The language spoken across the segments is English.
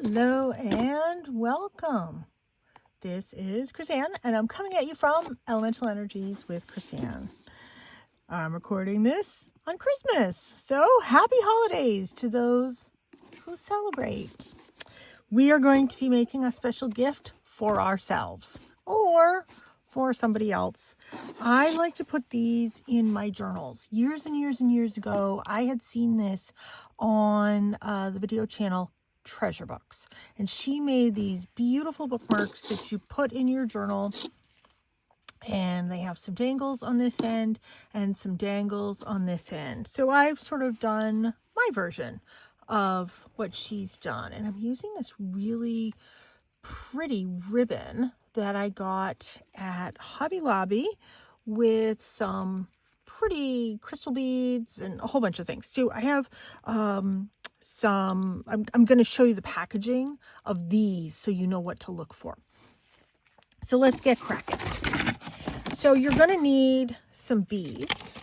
Hello and welcome. This is Chrisanne, and I'm coming at you from Elemental Energies with Chrisanne. I'm recording this on Christmas, so happy holidays to those who celebrate. We are going to be making a special gift for ourselves or for somebody else. I like to put these in my journals. Years and years and years ago, I had seen this on the video channel Treasure Books, and she made these beautiful bookmarks that you put in your journal, and they have some dangles on this end and some dangles on this end. So I've sort of done my version of what she's done, and I'm using this really pretty ribbon that I got at Hobby Lobby with some pretty crystal beads and a whole bunch of things. So I have I'm going to show you the packaging of these so you know what to look for. So let's get cracking. So you're going to need some beads.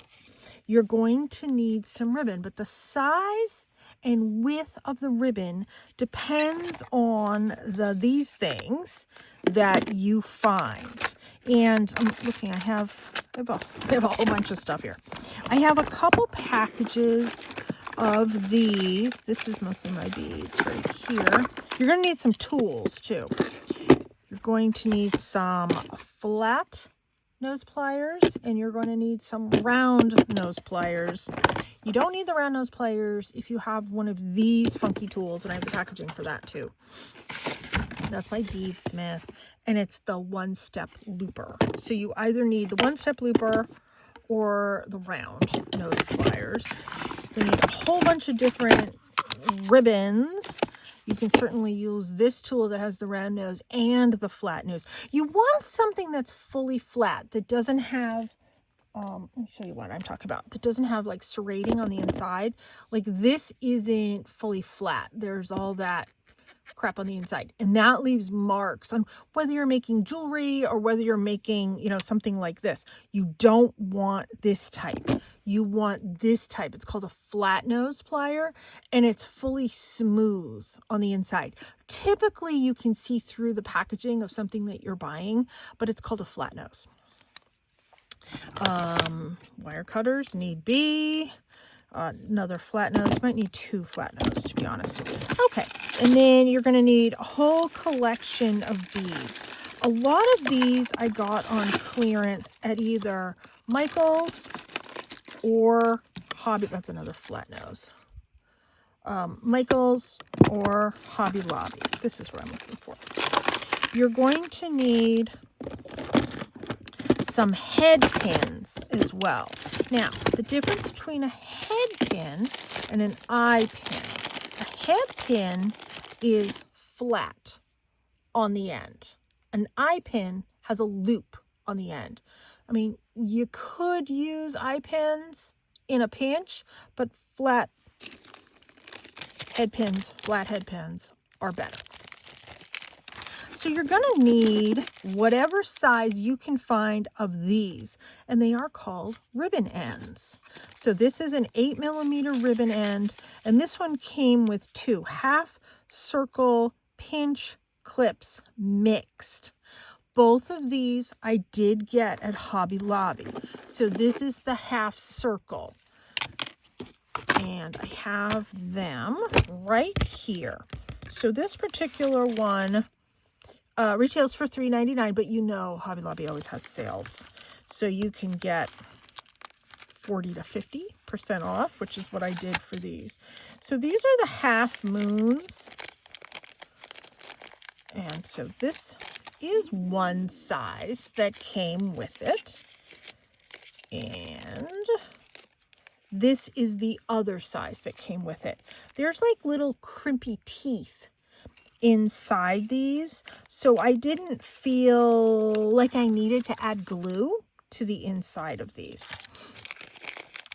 You're going to need some ribbon, but the size and width of the ribbon depends on these things that you find. And I'm looking, I have a whole bunch of stuff here. I have a couple packages of these. This is most of my beads right here. You're going to need some tools too. You're going to need some flat nose pliers, and you're going to need some round nose pliers. You don't need the round nose pliers if you have one of these funky tools, and I have the packaging for that too. That's my beadsmith, and it's the one-step looper. So you either need the one-step looper or the round nose pliers. You need a whole bunch of different ribbons. You can certainly use this tool that has the round nose and the flat nose. You want something that's fully flat, that doesn't have, let me show you what I'm talking about, that doesn't have like serrating on the inside. Like this isn't fully flat. There's all that crap on the inside, and that leaves marks on whether you're making jewelry or whether you're making, you know, something like this. You don't want this type. You want this type. It's called a flat nose plier, and it's fully smooth on the inside. Typically you can see through the packaging of something that you're buying, but it's called a flat nose. Wire cutters need be. Another flat nose. You might need two flat nose, to be honest. Okay, and then you're going to need a whole collection of beads. A lot of these I got on clearance at either Michael's or Hobby. That's another flat nose. Michael's or Hobby Lobby. This is what I'm looking for. You're going to need some head pins as well. Now, the difference between a head pin and an eye pin. A head pin is flat on the end. An eye pin has a loop on the end. I mean, you could use eye pins in a pinch, but flat head pins are better. So you're going to need whatever size you can find of these, and they are called ribbon ends. So this is an 8mm ribbon end, and this one came with two half circle pinch clips mixed. Both of these I did get at Hobby Lobby. So this is the half circle, and I have them right here. So this particular one retails for $3.99, but you know Hobby Lobby always has sales. So you can get 40 to 50% off, which is what I did for these. So these are the half moons. And so this is one size that came with it. And this is the other size that came with it. There's like little crimpy teeth inside these, so I didn't feel like I needed to add glue to the inside of these.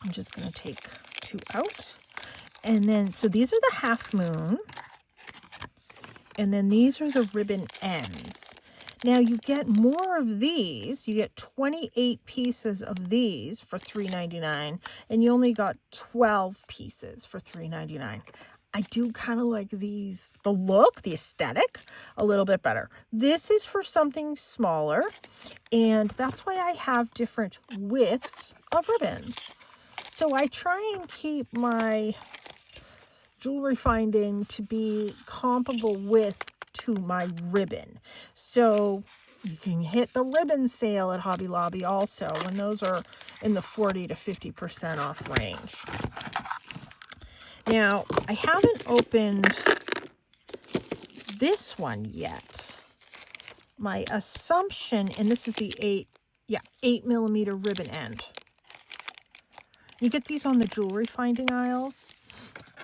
I'm just going to take two out, and then so these are the half moon, and then these are the ribbon ends. Now you get more of these. You get 28 pieces of these for $3.99, and you only got 12 pieces for $3.99. I do kind of like these, the look, the aesthetic, a little bit better. This is for something smaller, and that's why I have different widths of ribbons. So I try and keep my jewelry finding to be comparable width to my ribbon. So you can hit the ribbon sale at Hobby Lobby also, when those are in the 40 to 50% off range. Now, I haven't opened this one yet. My assumption, and this is the 8mm ribbon end. You get these on the jewelry finding aisles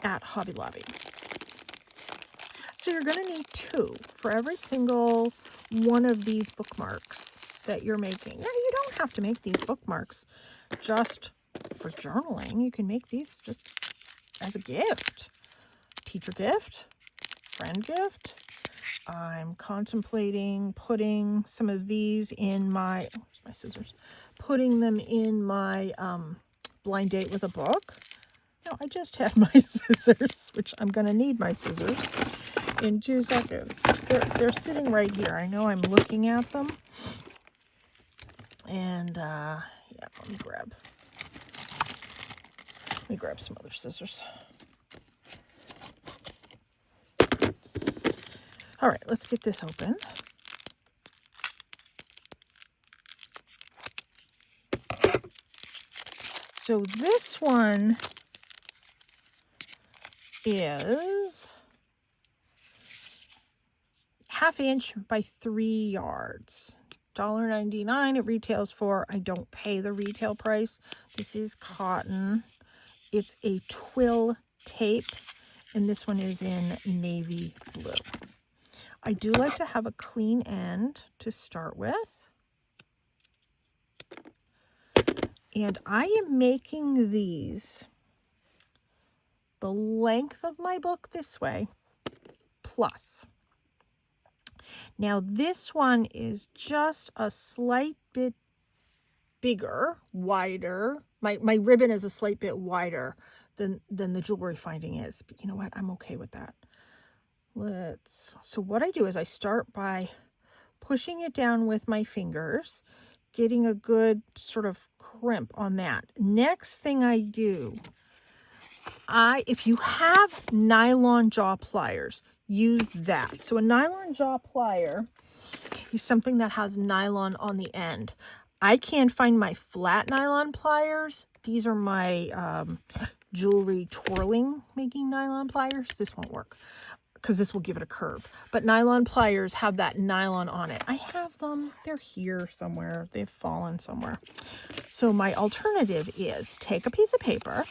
at Hobby Lobby. So you're going to need 2 for every single one of these bookmarks that you're making. Now, you don't have to make these bookmarks just for journaling. You can make these just as a gift. Teacher gift, friend gift. I'm contemplating putting some of these in my, oh, where's my scissors? Putting them in my blind date with a book. No, I just had my scissors, which I'm going to need my scissors in 2 seconds. They're sitting right here. I know I'm looking at them. And yeah, let me grab some other scissors. All right, let's get this open. So this one is 1/2 inch by 3 yards. $1.99 it retails for. I don't pay the retail price. This is cotton. It's a twill tape, and this one is in navy blue. I do like to have a clean end to start with. And I am making these the length of my book this way, plus. Now this one is just a slight bit bigger, wider. My ribbon is a slight bit wider than the jewelry finding is. But you know what? I'm okay with that. So what I do is I start by pushing it down with my fingers, getting a good sort of crimp on that. Next thing I do, if you have nylon jaw pliers, use that. So a nylon jaw plier is something that has nylon on the end. I can't find my flat nylon pliers. These are my jewelry twirling making nylon pliers. This won't work because this will give it a curve. But nylon pliers have that nylon on it. I have them. They're here somewhere. They've fallen somewhere. So my alternative is take a piece of paper,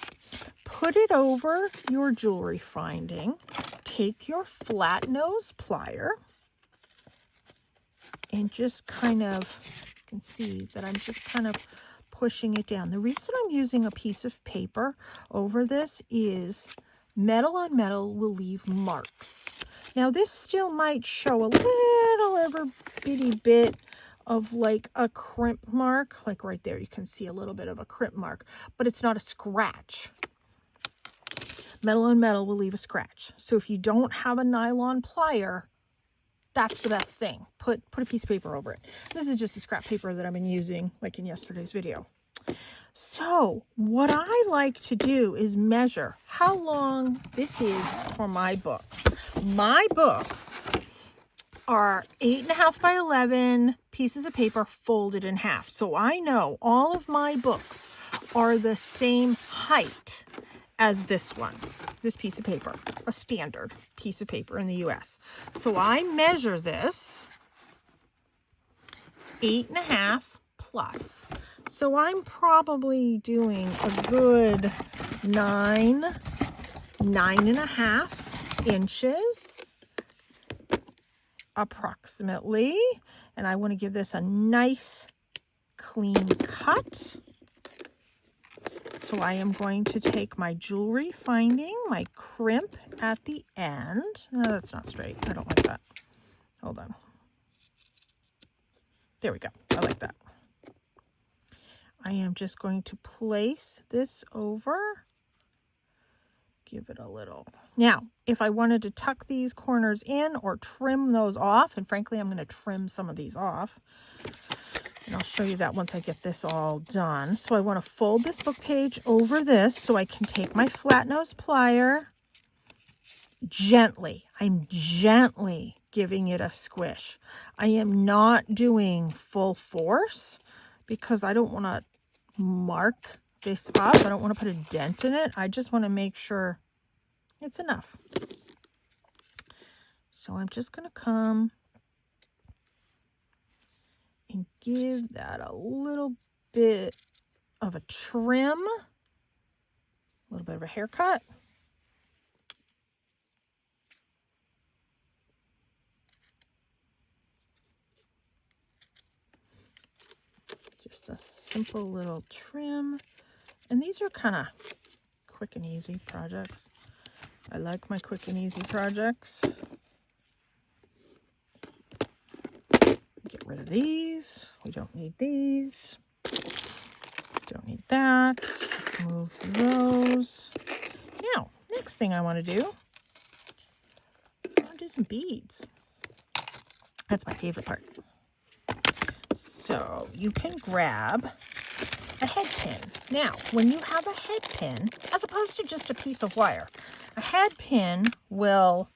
put it over your jewelry finding, take your flat nose plier, and just kind of, you can see that I'm just kind of pushing it down. The reason I'm using a piece of paper over this is metal on metal will leave marks. Now this still might show a little ever bitty bit of like a crimp mark, like right there you can see a little bit of a crimp mark, but it's not a scratch. Metal on metal will leave a scratch. So if you don't have a nylon plier, that's the best thing. Put a piece of paper over it. This is just a scrap paper that I've been using like in yesterday's video. So what I like to do is measure how long this is for my book. My book are 8.5 by 11 pieces of paper folded in half. So I know all of my books are the same height as this one, this piece of paper, a standard piece of paper in the US. So I measure this 8.5 plus. So I'm probably doing a good 9.5 inches approximately. And I want to give this a nice clean cut. So I am going to take my jewelry finding, my crimp at the end. No, that's not straight. I don't like that. Hold on. There we go. I like that. I am just going to place this over, give it a little. Now, if I wanted to tuck these corners in or trim those off, and frankly, I'm going to trim some of these off. And I'll show you that once I get this all done. So I want to fold this book page over this so I can take my flat nose plier gently. I'm gently giving it a squish. I am not doing full force because I don't want to mark this up. I don't want to put a dent in it. I just want to make sure it's enough. So I'm just going to come and give that a little bit of a trim, a little bit of a haircut. Just a simple little trim. And these are kind of quick and easy projects. I like my quick and easy projects. Get rid of these. We don't need these. Don't need that. Let's move those. Now, next thing I want to do is I want to do some beads. That's my favorite part. So you can grab a head pin. Now, when you have a head pin, as opposed to just a piece of wire, a head pin will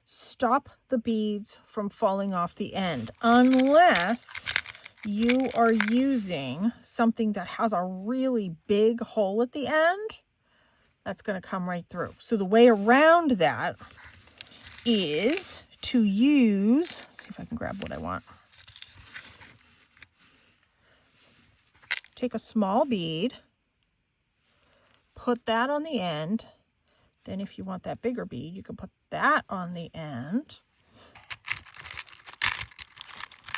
stop the beads from falling off the end unless you are using something that has a really big hole at the end. That's going to come right through. So the way around that is to use, let's see if I can grab what I want. Take a small bead, put that on the end. Then if you want that bigger bead, you can put that on the end.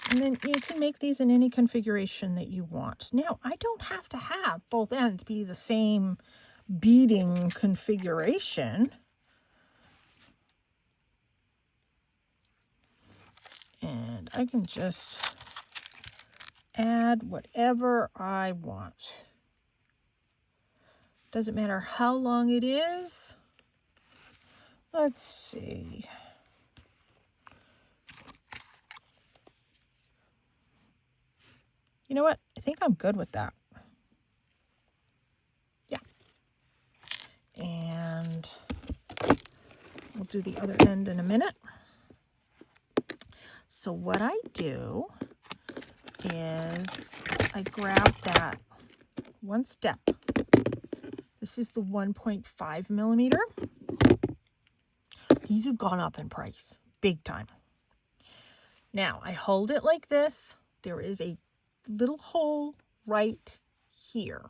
And then you can make these in any configuration that you want. Now, I don't have to have both ends be the same beading configuration. And I can just add whatever I want. Doesn't matter how long it is. Let's see. You know what? I think I'm good with that. Yeah. And we'll do the other end in a minute. So what I do is I grab that one step. This is the 1.5 millimeter. These have gone up in price, big time. Now I hold it like this. There is a little hole right here.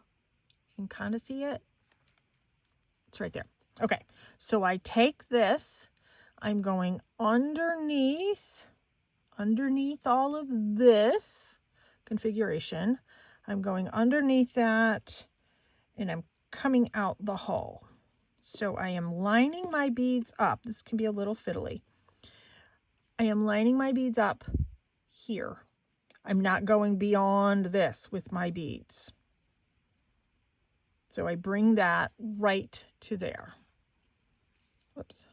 You can kind of see it. It's right there. Okay, so I take this. I'm going underneath all of this configuration. I'm going underneath that and I'm coming out the hole. So I am lining my beads up. This can be a little fiddly. I am lining my beads up here. I'm not going beyond this with my beads. So I bring that right to there. Whoops.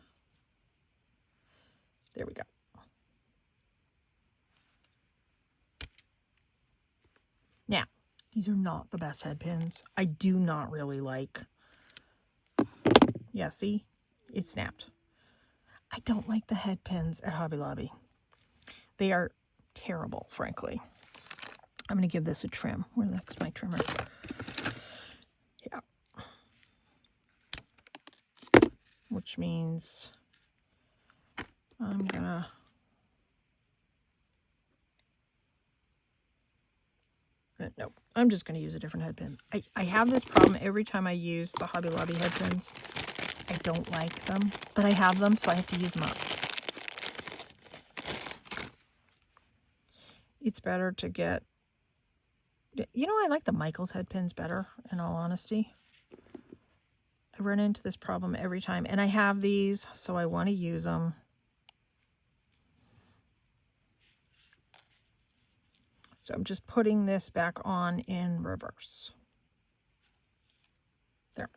There we go. Now, these are not the best head pins. I do not really like. Yeah, see? It snapped. I don't like the head pins at Hobby Lobby. They are terrible, frankly. I'm going to give this a trim. Where's my trimmer? Yeah. Which means I'm going to... Nope. I'm just going to use a different head pin. I have this problem every time I use the Hobby Lobby head pins. I don't like them, but I have them, so I have to use them up. It's better to get... You know, I like the Michaels head pins better, in all honesty. I run into this problem every time, and I have these, so I want to use them. So I'm just putting this back on in reverse. There.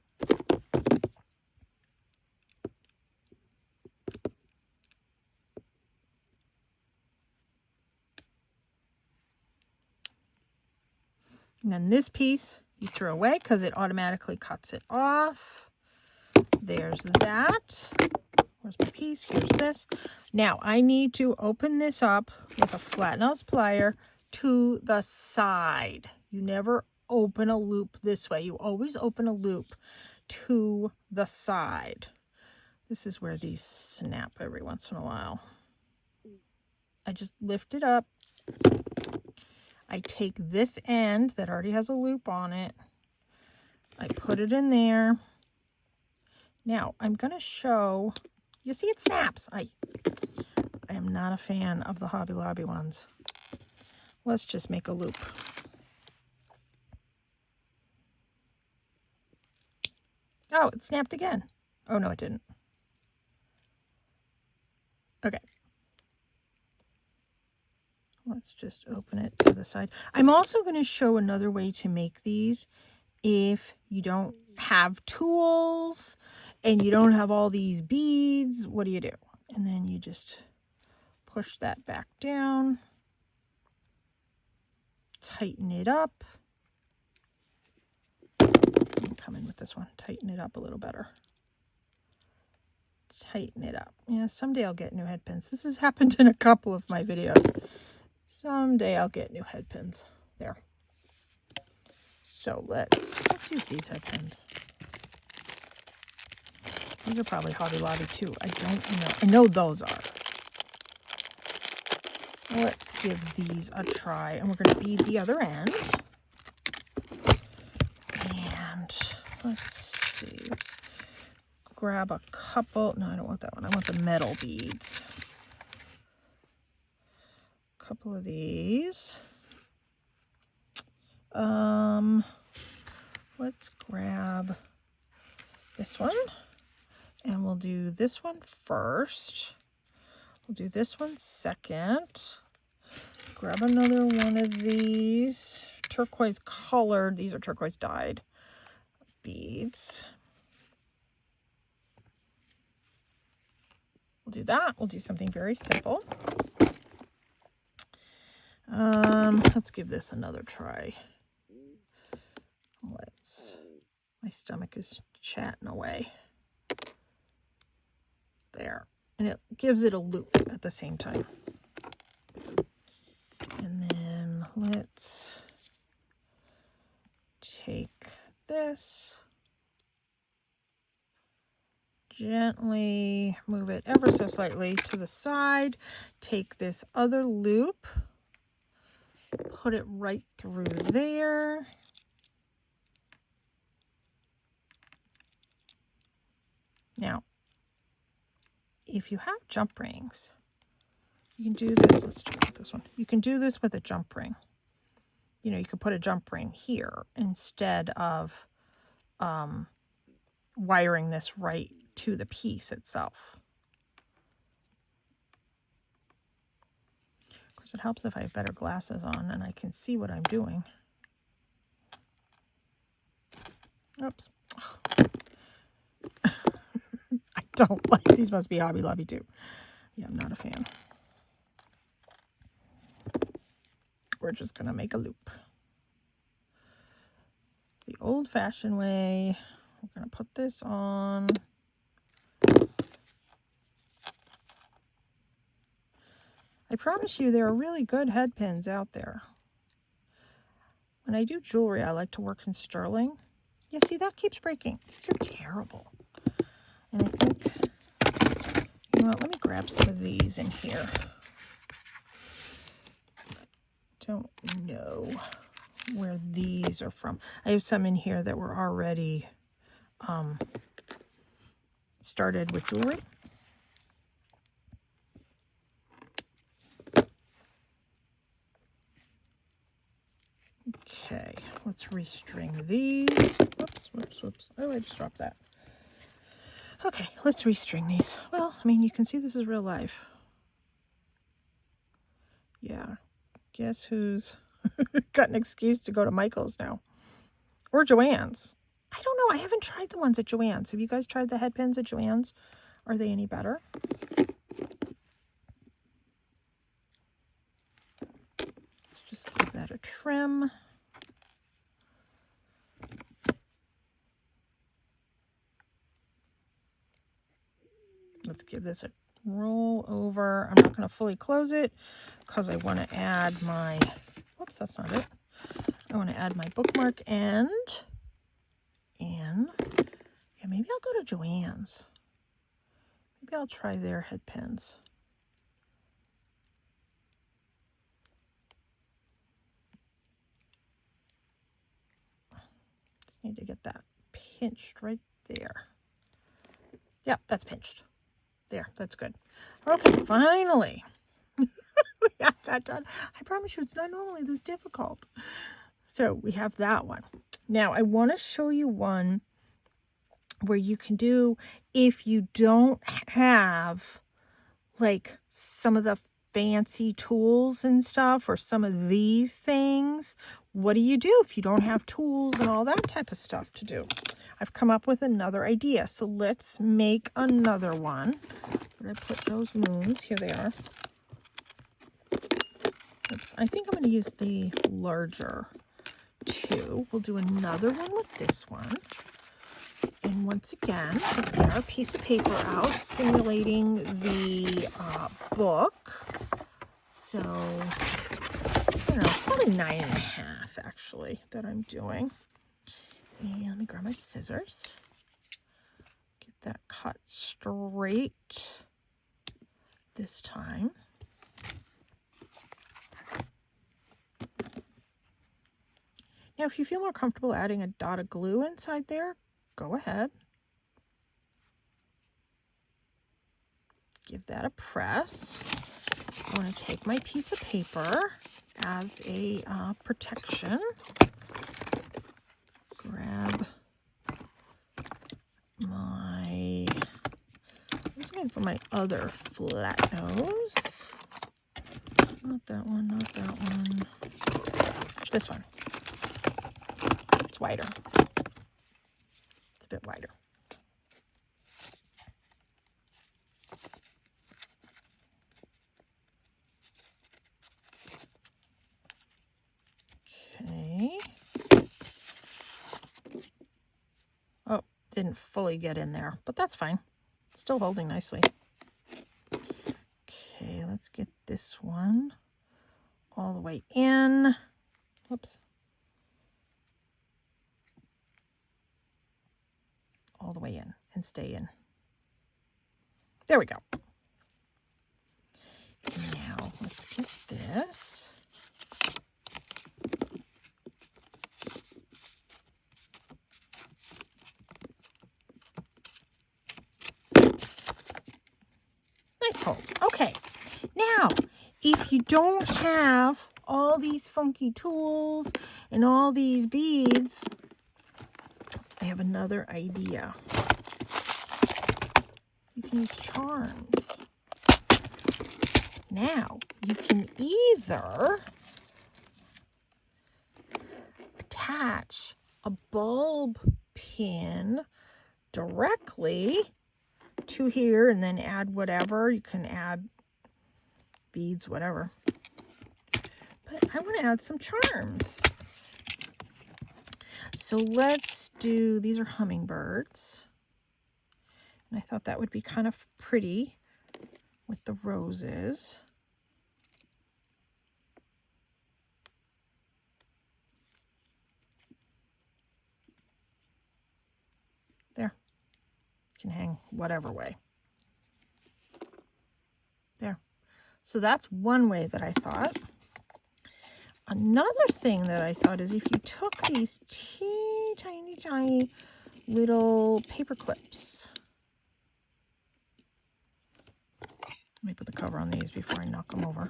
And then this piece you throw away because it automatically cuts it off. There's that. Where's my piece? Here's this. Now I need to open this up with a flat nose plier to the side. You never open a loop this way. You always open a loop to the side. This is where these snap every once in a while. I just lift it up. I take this end that already has a loop on it. I put it in there. Now I'm going to show, you see it snaps. I am not a fan of the Hobby Lobby ones. Let's just make a loop. Oh, it snapped again. Oh, no, it didn't. Okay. Let's just open it to the side. I'm also going to show another way to make these if you don't have tools and you don't have all these beads. What do? And then you just push that back down, tighten it up. Come in with this one, tighten it up a little better. Tighten it up. Yeah, someday I'll get new headpins. This has happened in a couple of my videos. Someday I'll get new headpins. There. So let's use these headpins. These are probably Hobby Lobby too. I don't know. I know those are. Let's give these a try. And we're going to bead the other end. And let's see. Let's grab a couple. No, I don't want that one. I want the metal beads. A couple of these. Let's grab this one. And we'll do this one first. We'll do this one second. Grab another one of these turquoise colored. These are turquoise dyed beads. We'll do that. We'll do something very simple. Let's give this another try. My stomach is chatting away. There. And it gives it a loop at the same time. And then let's take this, gently move it ever so slightly to the side, take this other loop, put it right through there. Now, if you have jump rings, you can do this. Let's check out this one. You can do this with a jump ring. You know, you could put a jump ring here instead of wiring this right to the piece itself. Of course, it helps if I have better glasses on and I can see what I'm doing. Oops. I don't like these. Must be Hobby Lobby too. Yeah, I'm not a fan. We're just going to make a loop. The old-fashioned way. We're going to put this on. I promise you there are really good head pins out there. When I do jewelry, I like to work in sterling. Yeah, see, that keeps breaking. These are terrible. And I think, you know what, let me grab some of these in here. Don't know where these are from. I have some in here that were already started with jewelry. Okay, let's restring these. Whoops, whoops, whoops. Oh, I just dropped that. Okay, let's restring these. Well, I mean, you can see this is real life. Yeah. Guess who's got an excuse to go to Michael's now? Or Joann's. I don't know. I haven't tried the ones at Joann's. Have you guys tried the head pins at Joann's? Are they any better? Let's just give that a trim. this a roll over. I'm not going to fully close it because I want to add my, whoops, that's not it. I want to add my bookmark end. And yeah, maybe I'll go to Joann's. Maybe I'll try their headpins. Just need to get that pinched right there. Yep, that's pinched. There, that's good. Okay, finally. We got that done. I promise you, it's not normally this difficult. So we have that one. Now, I want to show you one where you can do, if you don't have like some of the fancy tools and stuff, or some of these things, what do you do if you don't have tools and all that type of stuff to do? I've come up with another idea. So let's make another one. Where did I put those moons? Here they are. I think I'm going to use the larger two. We'll do another one with this one. And once again, let's get our piece of paper out, simulating the book. So, I don't know, probably 9.5 actually that I'm doing. And let me grab my scissors. Get that cut straight this time. Now, if you feel more comfortable adding a dot of glue inside there, go ahead. Give that a press. I want to take my piece of paper as a protection. Grab my, I'm just going for my other flat nose. Not that one, not that one. This one. It's wider. It's a bit wider. Okay. Oh, didn't fully get in there, but that's fine. It's still holding nicely. Okay, let's get this one all the way in. Whoops. All the way in and stay in. There we go. Now let's get this. Nice hold. Okay. Now, if you don't have all these funky tools and all these beads, I have another idea. You can use charms. Now, you can either attach a bulb pin directly to here and then add whatever. You can add beads, whatever. But I want to add some charms. So let's do, these are hummingbirds. And I thought that would be kind of pretty with the roses. There. Can hang whatever way. There. So that's one way that I thought. Another thing that I thought is if you took these tiny little paper clips. Let me put the cover on these before I knock them over.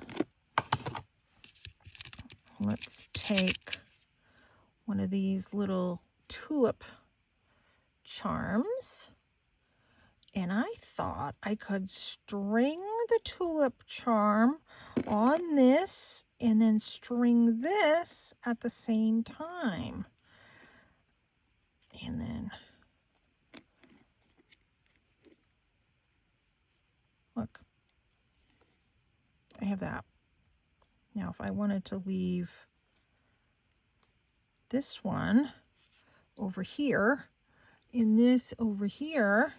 Let's take one of these little tulip charms. And I thought I could string the tulip charm on this and then string this at the same time. And then, look, I have that. Now, if I wanted to leave this one over here and this over here,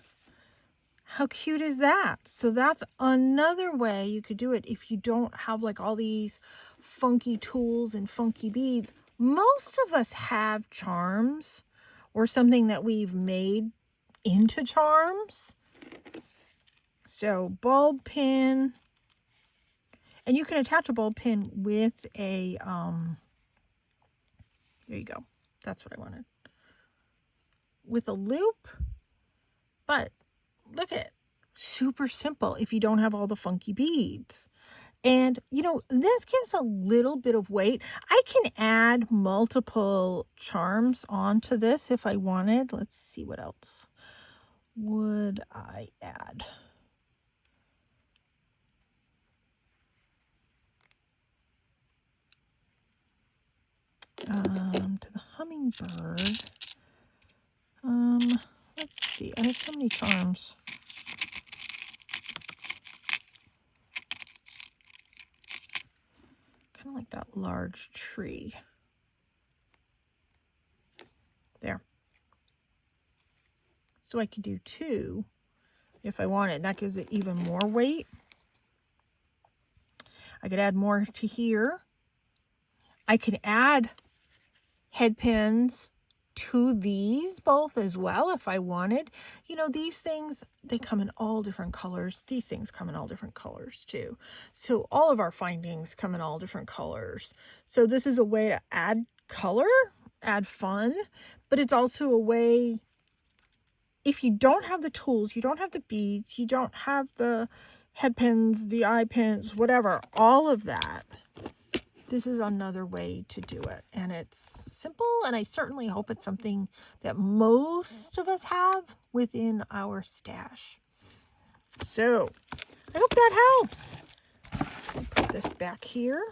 How cute is that? So that's another way you could do it if you don't have like all these funky tools and funky beads. Most of us have charms or something that we've made into charms. So bulb pin, and you can attach a bulb pin with a, there you go. That's what I wanted. With a loop, but look at it. Super simple if you don't have all the funky beads. And, you know, this gives a little bit of weight. I can add multiple charms onto this if I wanted. Let's see what else would I add. To the hummingbird. Let's see. I have so many charms. Kind of like that large tree. There. So I could do 2 if I wanted. That gives it even more weight. I could add more to here. I could add headpins to these both as well if I wanted. You know, these things, they come in all different colors. These things come in all different colors too. So all of our findings come in all different colors. So this is a way to add color, add fun, but it's also a way, if you don't have the tools, you don't have the beads, you don't have the headpins, the eye pins, whatever, all of that, this is another way to do it. And it's simple, and I certainly hope it's something that most of us have within our stash. So I hope that helps. I'll put this back here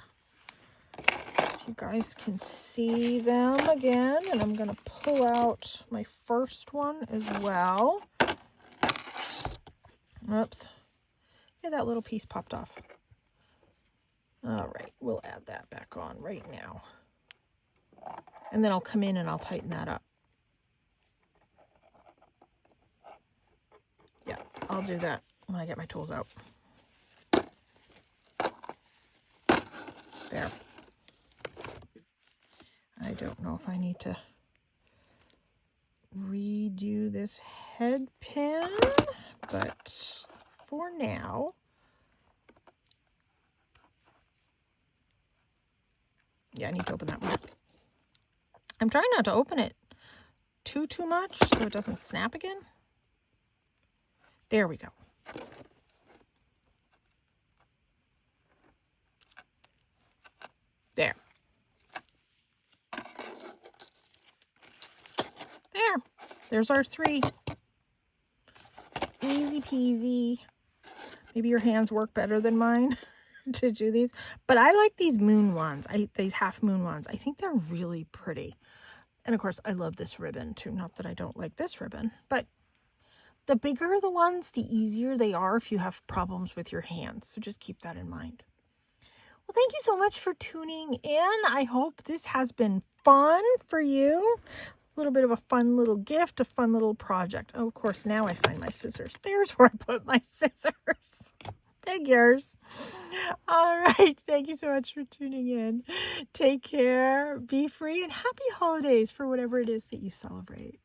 so you guys can see them again. And I'm going to pull out my first one as well. Oops. Yeah, that little piece popped off. All right, we'll add that back on right now. And then I'll come in and I'll tighten that up. Yeah, I'll do that when I get my tools out. There. I don't know if I need to redo this head pin, but for now, yeah, I need to open that one. I'm trying not to open it too much so it doesn't snap again. There we go. There. There. There's our 3. Easy peasy. Maybe your hands work better than mine to do these. But I like these moon ones. These half moon ones. I think they're really pretty. And of course, I love this ribbon too. Not that I don't like this ribbon, but the bigger the ones, the easier they are if you have problems with your hands. So just keep that in mind. Well, thank you so much for tuning in. I hope this has been fun for you. A little bit of a fun little gift, a fun little project. Oh, of course, now I find my scissors. There's where I put my scissors. Figures. All right. Thank you so much for tuning in. Take care. Be free and happy holidays for whatever it is that you celebrate.